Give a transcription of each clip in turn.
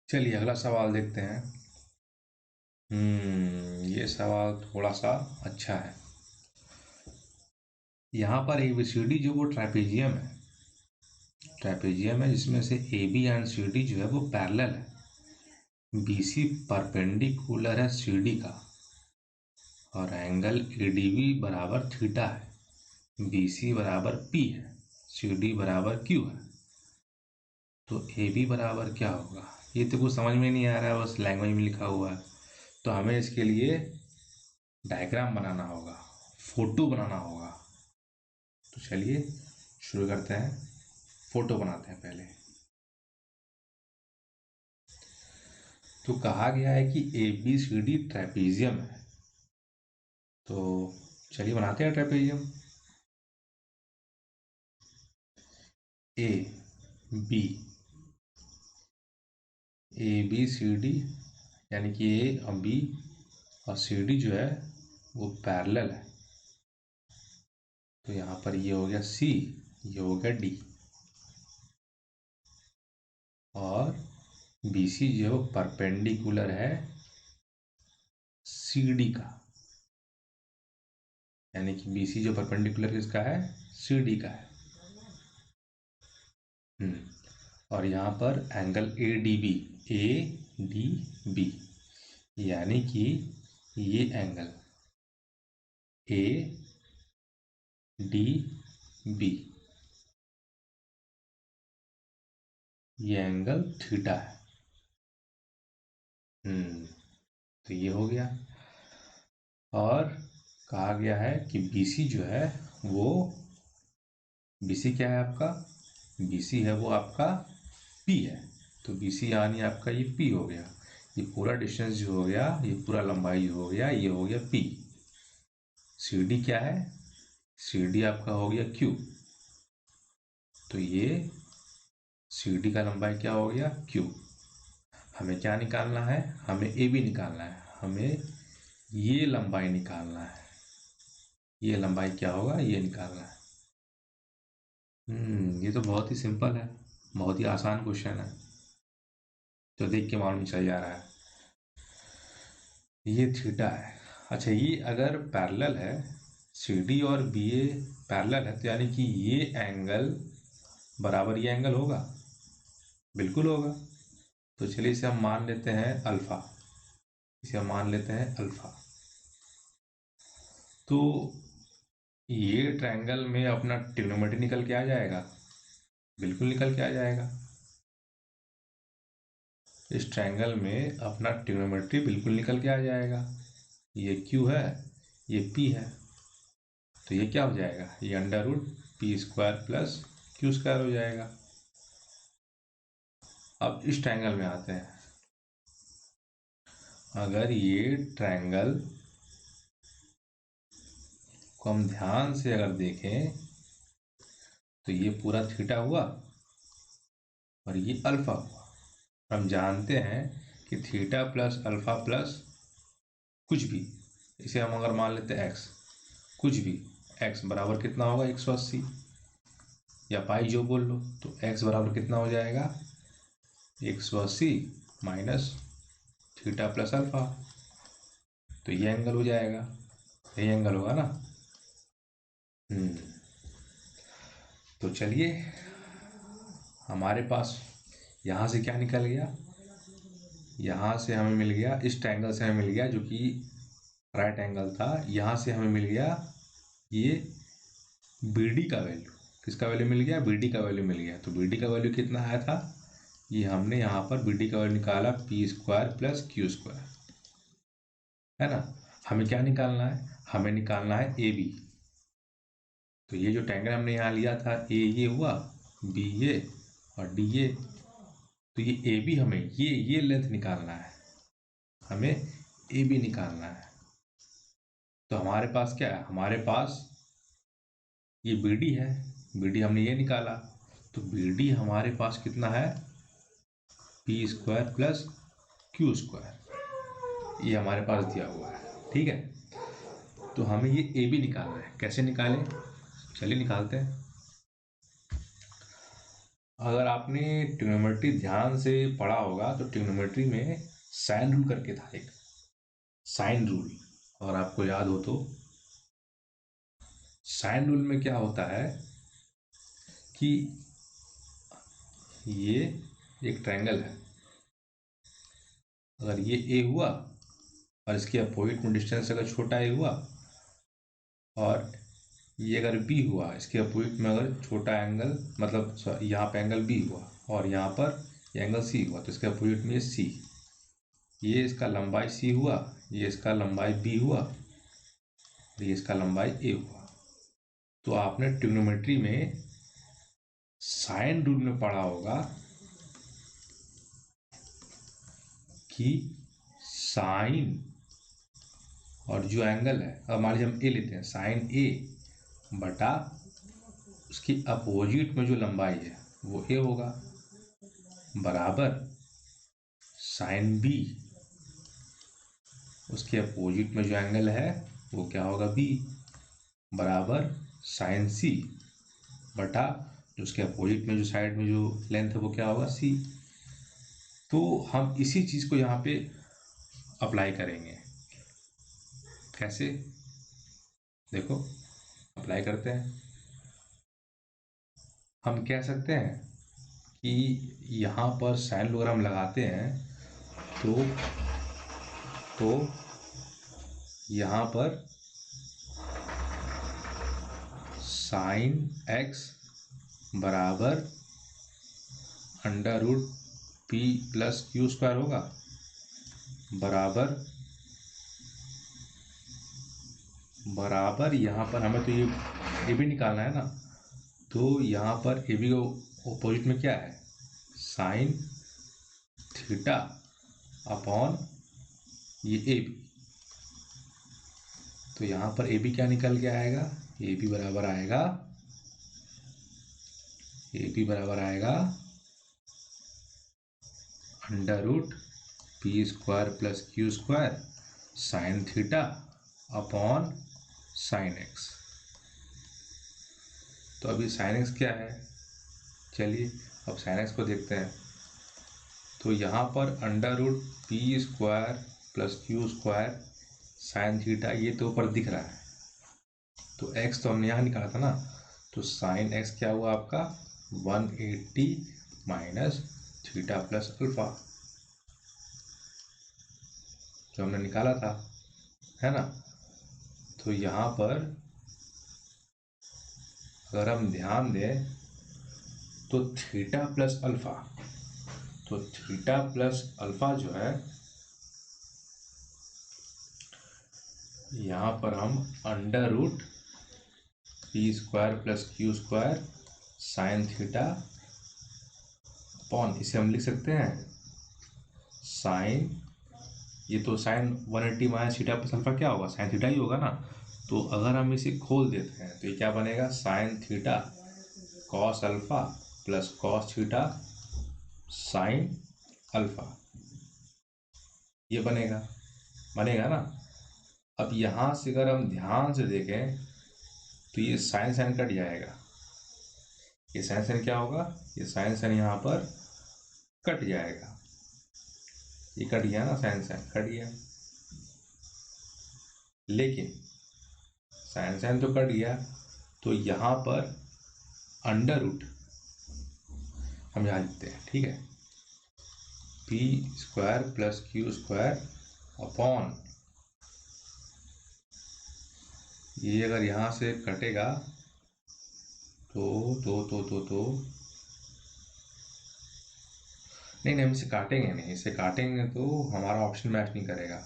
चलिए अगला सवाल देखते हैं। ये सवाल थोड़ा सा अच्छा है। यहाँ पर ABCD जो वो ट्रेपेजियम है जिसमें से AB एंड CD जो है वो पैरेलल है। BC परपेंडिकुलर है CD का और एंगल ADB बराबर थीटा है। BC बराबर P है, CD बराबर Q है। तो AB बराबर क्या होगा? ये तो कुछ समझ में नहीं आ रहा है, बस लैंग्वेज में लिखा हुआ है। तो हमें इसके लिए डायग्राम बनाना होगा, फोटो बनाना होगा। तो चलिए शुरू करते हैं। फोटो बनाते हैं पहले। तो कहा गया है कि ABCD ट्रेपेजियम है। तो चलिए बनाते हैं ट्रेपेजियम। ABCD यानी कि A और B और CD जो है वो पैरेलल है। तो यहाँ पर ये हो गया C, ये हो गया D और BC जो है वो परपेंडिकुलर है CD का, यानी कि BC जो परपेंडिकुलर किसका है? CD का है। और यहाँ पर एंगल ADB यानी कि ये एंगल ADB, ये एंगल थीटा है। तो ये हो गया। और कहा गया है कि BC जो है वो, BC क्या है आपका? BC है वो आपका P है। तो BC यानी आपका ये P हो गया। ये पूरा डिस्टेंस जो हो गया, ये पूरा लंबाई जो हो गया, ये हो गया P। CD क्या है? CD आपका हो गया Q। तो ये CD का लंबाई क्या हो गया? Q। हमें क्या निकालना है? हमें AB निकालना है। हमें ये लंबाई निकालना है। ये लंबाई क्या होगा? ये निकालना है। ये तो बहुत ही सिंपल है, बहुत ही आसान क्वेश्चन है। तो देख के मालूम चल जा रहा है ये थीटा है। अच्छा, ये अगर पैरेलल है, CD और BA पैरेलल है, तो यानी कि ये एंगल बराबर ये एंगल होगा। बिल्कुल होगा। तो चलिए इसे हम मान लेते हैं अल्फा। इसे हम मान लेते हैं अल्फा। तो ये ट्रायंगल में अपना ट्रिग्नोमेट्री निकल के आ जाएगा। बिल्कुल निकल के आ जाएगा। इस ट्रायंगल में अपना ट्रिग्नोमेट्री बिल्कुल निकल के आ जाएगा। ये Q है, ये P है। तो ये क्या हो जाएगा? ये √P² प्लस Q² हो जाएगा। अब इस ट्रायंगल में आते हैं। अगर ये ट्रायंगल को हम ध्यान से अगर देखें तो ये पूरा थीटा हुआ और ये अल्फा हुआ। हम जानते हैं कि थीटा प्लस अल्फा प्लस कुछ भी, इसे हम अगर मान लेते हैं एक्स, कुछ भी एक्स बराबर कितना होगा? 180 या पाई जो बोल लो। तो एक्स बराबर कितना हो जाएगा? 180 माइनस थीटा प्लस अल्फा। तो ये एंगल हो जाएगा, ये एंगल होगा ना। तो चलिए, हमारे पास यहाँ से क्या निकल गया? यहाँ से हमें मिल गया, इस ट्रायंगल से हमें मिल गया जो कि राइट एंगल था, यहाँ से हमें मिल गया ये BD का वैल्यू। किसका वैल्यू मिल गया? BD का वैल्यू मिल गया। तो BD का वैल्यू कितना आया था? ये हमने यहाँ पर BD का वैल्यू निकाला P² प्लस Q², है ना। हमें क्या निकालना है? हमें निकालना है AB। तो ये जो ट्रायंगल हमने यहाँ लिया था, A ये हुआ, B ये और D ये। तो ये AB हमें ये लेंथ निकालना है, हमें AB निकालना है। तो हमारे पास क्या है? हमारे पास ये BD है, BD हमने ये निकाला। तो BD हमारे पास कितना है? P² plus Q²। ये हमारे पास दिया हुआ है, ठीक है। तो हमें ये AB निकालना है। कैसे निकालें? चलिए निकालते हैं। अगर आपने ट्रिग्नोमेट्री ध्यान से पढ़ा होगा तो ट्रिग्नोमेट्री में साइन रूल करके था एक साइन रूल, और आपको याद हो तो साइन रूल में क्या होता है कि ये एक ट्रायंगल है, अगर ये ए हुआ और इसके अपोजिट में डिस्टेंस अगर छोटा ए हुआ, और ये अगर बी हुआ, इसके अपोजिट में अगर छोटा एंगल, मतलब यहाँ पे एंगल बी हुआ और यहाँ पर एंगल सी हुआ, तो इसके अपोजिट में सी, ये इसका लंबाई सी हुआ, ये इसका लंबाई बी हुआ, ये इसका लंबाई ए हुआ। तो आपने ट्रिग्नोमेट्री में साइन रूल में पढ़ा होगा कि साइन और जो एंगल है, अब मान लीजिए हम ए लेते हैं, साइन ए बटा उसकी अपोजिट में जो लंबाई है वो ए होगा, बराबर साइन बी, उसके अपोजिट में जो एंगल है वो क्या होगा, बी, बराबर साइन सी बटा जो उसके अपोजिट में जो साइड में जो लेंथ है वो क्या होगा, सी। तो हम इसी चीज़ को यहाँ पे अप्लाई करेंगे। कैसे, देखो अप्लाई करते हैं। हम कह सकते हैं कि यहाँ पर साइन अगर हम लगाते हैं तो यहाँ पर साइन एक्स बराबर under root p plus Q square होगा, बराबर यहाँ पर हमें तो ये भी निकालना है ना, तो यहाँ पर ए बी को ऑपोजिट में क्या है, साइन थीटा अपॉन ये ए बी। तो यहाँ पर ए बी क्या निकल के आएगा, ए बी बराबर आएगा under root P square plus Q square sine theta upon sine x. तो अभी साइन एक्स क्या है, चलिए अब साइन एक्स को देखते हैं। तो यहाँ पर under root P square plus Q square sine theta ये तो ऊपर दिख रहा है, तो एक्स तो हमने यहाँ निकाला था ना, तो साइन एक्स क्या हुआ आपका 180 माइनस थीटा प्लस अल्फा, जो हमने निकाला था, है ना। तो यहाँ पर अगर हम ध्यान दें तो थीटा प्लस अल्फा, तो थीटा प्लस अल्फा जो है यहाँ पर हम under root P square plus Q square sine theta upon, इसे हम लिख सकते हैं साइन, ये तो sine 180 minus theta plus alpha क्या होगा, साइन थीटा ही होगा ना। तो अगर हम इसे खोल देते हैं तो ये क्या बनेगा, sign theta cos alpha plus cos theta sine alpha, ये बनेगा ना। अब यहाँ से अगर हम ध्यान से देखें तो ये साइन साइन कट जाएगा, ये साइन साइन क्या होगा, ये साइन साइन यहाँ पर कट जाएगा, ये कट गया ना, साइन साइन कट गया, लेकिन साइन साइन तो कट गया, तो यहाँ पर अंडर रूट हम यहाँ लिखते हैं, ठीक है, P square plus Q square upon, ये अगर यहाँ से कटेगा तो नहीं हम इसे काटेंगे नहीं, इसे काटेंगे तो हमारा ऑप्शन मैच नहीं करेगा,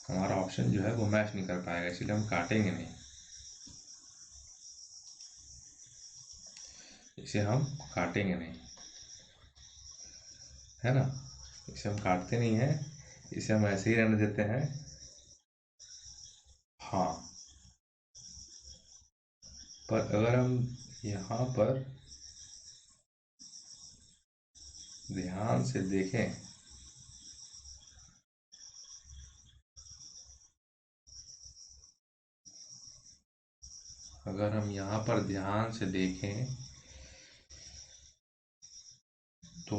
हमारा ऑप्शन जो है वो मैच नहीं कर पाएगा, इसलिए हम काटेंगे नहीं, इसे हम काटेंगे नहीं, है ना, इसे हम काटते नहीं हैं, इसे हम ऐसे ही रहने देते हैं। हाँ, पर अगर हम यहाँ पर ध्यान से देखें अगर हम यहाँ पर ध्यान से देखें तो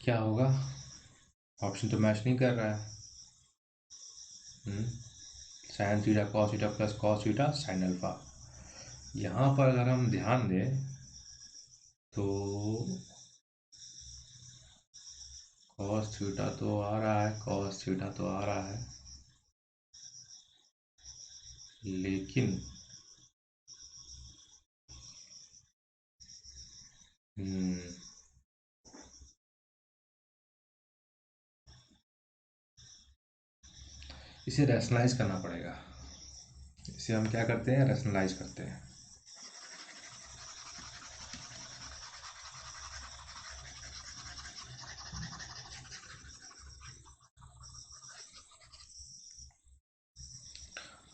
क्या होगा? ऑप्शन तो मैच नहीं कर रहा है। Sign theta cos theta plus cos theta sine alpha. यहाँ पर अगर हम ध्यान दें तो कॉस थीटा तो आ रहा है, कॉस थीटा तो आ रहा है, लेकिन इसे रैशनलाइज करना पड़ेगा। इसे हम क्या करते हैं? रैशनलाइज करते हैं।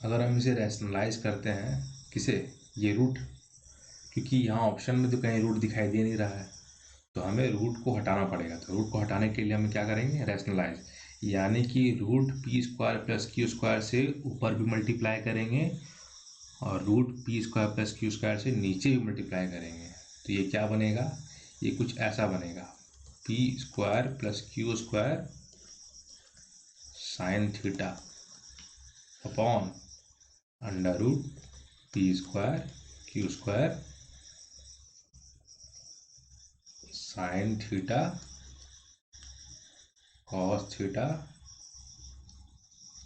अगर हम इसे रैशनलाइज करते हैं, किसे? ये रूट, क्योंकि यहाँ ऑप्शन में तो कहीं रूट दिखाई दे नहीं रहा है, तो हमें रूट को हटाना पड़ेगा। तो रूट को हटाने के लिए हम क्या करेंगे? रैशनलाइज, यानी कि root P square plus Q square से ऊपर भी मल्टीप्लाई करेंगे और root P square plus Q square से नीचे भी मल्टीप्लाई करेंगे। तो ये क्या बनेगा? ये कुछ ऐसा बनेगा, p square plus Q square sine theta upon under root P square q square sine theta cos theta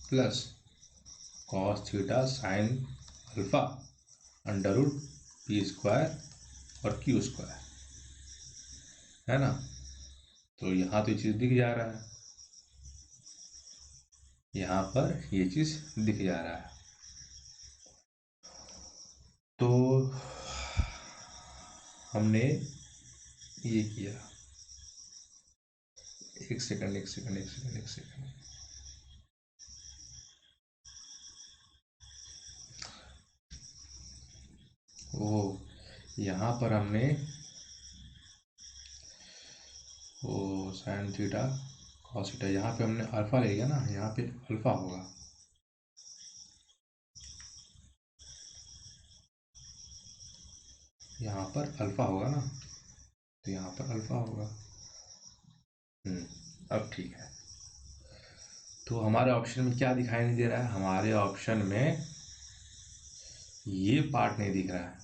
plus cos theta sine alpha under root P square और क्यू स्क्वायर, है ना? तो यहाँ तो ये चीज़ दिख जा रहा है, यहाँ पर ये चीज़ दिख जा रहा है। तो हमने ये किया। एक सेकंड। ओ, यहाँ पर हमने O sign theta cos theta, यहाँ पे हमने अल्फा ले लिया ना, यहाँ पे अल्फा होगा। यहाँ पर अल्फा होगा ना, तो यहाँ पर अल्फा होगा। अब ठीक है। तो हमारे ऑप्शन में क्या दिखाई नहीं दे रहा है? हमारे ऑप्शन में ये पार्ट नहीं दिख रहा है,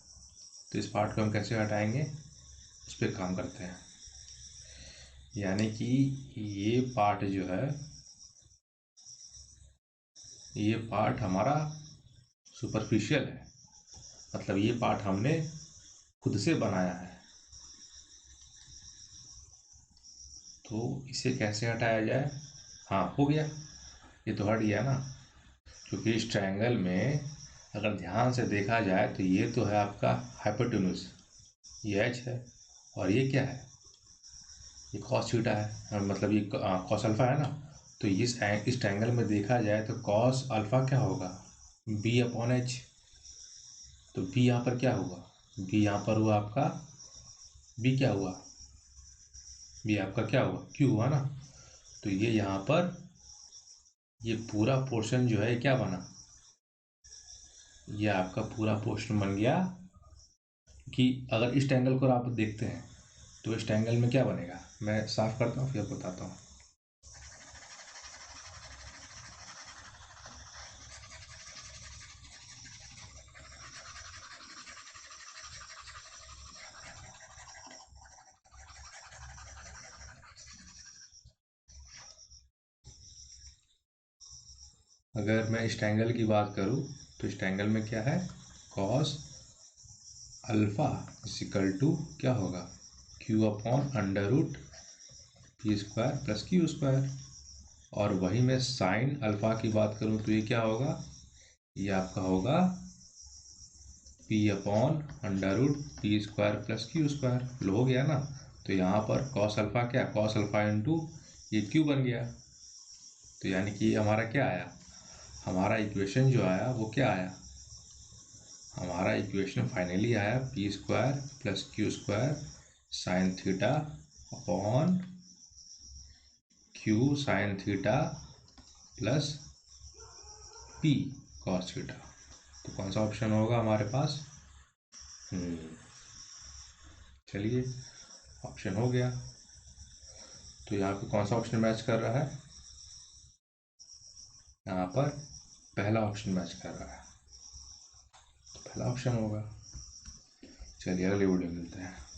तो इस पार्ट को हम कैसे हटाएंगे? उस पर काम करते हैं। यानी कि ये पार्ट जो है, ये पार्ट हमारा सुपरफिशियल है, मतलब ये पार्ट हमने खुद से बनाया है। तो इसे कैसे हटाया जाए? हाँ, हो गया, ये तो हट गया ना, क्योंकि इस ट्रायंगल में अगर ध्यान से देखा जाए तो ये तो है आपका हाइपोटेन्यूज, ये एच है, और ये क्या है? ये कॉस थीटा है, मतलब ये कॉस अल्फा है ना। तो इस ट्रायंगल में देखा जाए तो कॉस अल्फा क्या होगा? B upon H. तो बी यहाँ पर क्या हुआ? बी यहाँ पर हुआ आपका, बी क्या हुआ? बी आपका क्या हुआ? क्यू हुआ ना। तो ये यहाँ पर ये पूरा पोर्शन जो है क्या बना? ये आपका पूरा पोर्शन बन गया। कि अगर इस ट्रायंगल को आप देखते हैं तो इस ट्रायंगल में क्या बनेगा? मैं साफ करता हूँ फिर बताता हूँ। अगर मैं इस ट्रायंगल की बात करूँ तो इस ट्रायंगल में क्या है? कॉस अल्फा इजिकल टू क्या होगा? Q upon under root P square plus Q square. और वही मैं साइन अल्फा की बात करूँ तो ये क्या होगा? ये आपका होगा P upon under root P square plus Q square. लो, हो गया ना। तो यहाँ पर कॉस अल्फा क्या? कॉस अल्फा इंटू ये क्यू बन गया। तो यानी कि हमारा क्या आया? हमारा इक्वेशन जो आया वो क्या आया? हमारा इक्वेशन फाइनली आया P square plus Q square sine theta upon Q sine theta plus P cos theta. तो कौन सा ऑप्शन होगा हमारे पास? चलिए, ऑप्शन हो गया। तो यहाँ पे कौन सा ऑप्शन मैच कर रहा है? यहाँ पर पहला ऑप्शन मैच कर रहा है, तो पहला ऑप्शन होगा। चलिए अगले वीडियो मिलते हैं।